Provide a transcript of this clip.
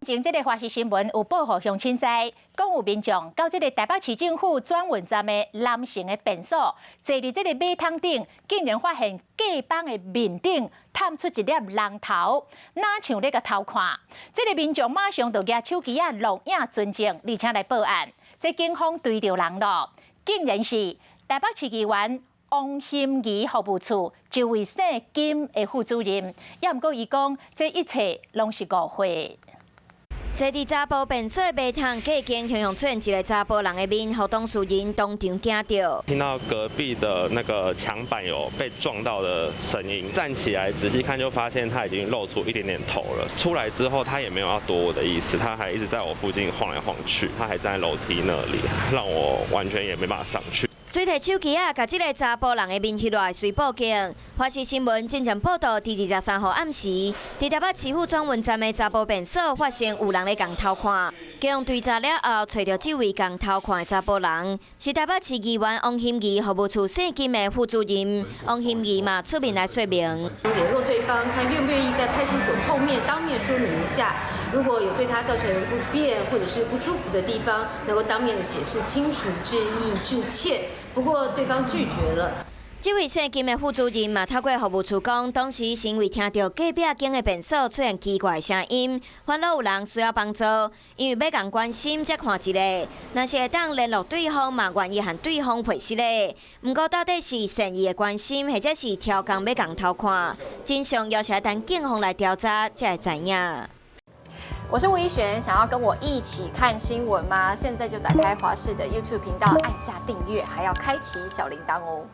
前这个华视新闻有报道乡亲知，讲有民众到这个台北市政府转运站的南城的便所，坐伫这个马桶顶，竟然发现隔板的面顶探出一粒人头，哪像咧个偷看。这个民众马上就举手机录影存证，而且来报案。这警方追到人咯，竟然是台北市议员王馨仪服务处周卫生金的副主任，也毋过伊讲，这一切拢是误会。 坐伫查甫便所的马桶，隔间向出现一个查甫人的面，互当事人当场惊到。听到隔壁的那个墙板有被撞到的声音，站起来仔细看，就发现他已经露出一点点头了。出来之后，他也没有要躲我的意思，他还一直在我附近晃来晃去，他还站在楼梯那里，让我完全也没办法上去。 随摕手机甲这个查甫人的面翕落来，随报警。华视新闻真正报道，伫23号暗时，伫台北市府转运站的查甫便所发现有人咧共偷看。警方追查了后，找到这位共偷看的查甫人，是台北市议员王馨仪服务处姓金的副主任。王馨仪嘛出面来说明，联络对方，看愿不愿意在派出所后面当面说明一下，如果有对他造成不便或者是不舒服的地方，能够当面的解释清楚、致意、致歉。 不过对方拒绝了。这位姓金的副主任嘛，透过服务处讲，当时是因为听到隔壁间的便所出现奇怪的声音，烦恼有人需要帮助，因为要共关心才看一个。若是会当联络对方嘛，愿意和对方会师的。不过到底是善意的关心，或者是挑工要共偷看，真相要是要等警方来调查才会知影。 我是吴依璇，想要跟我一起看新闻吗？现在就打开华视的 YouTube 频道，按下订阅，还要开启小铃铛哦。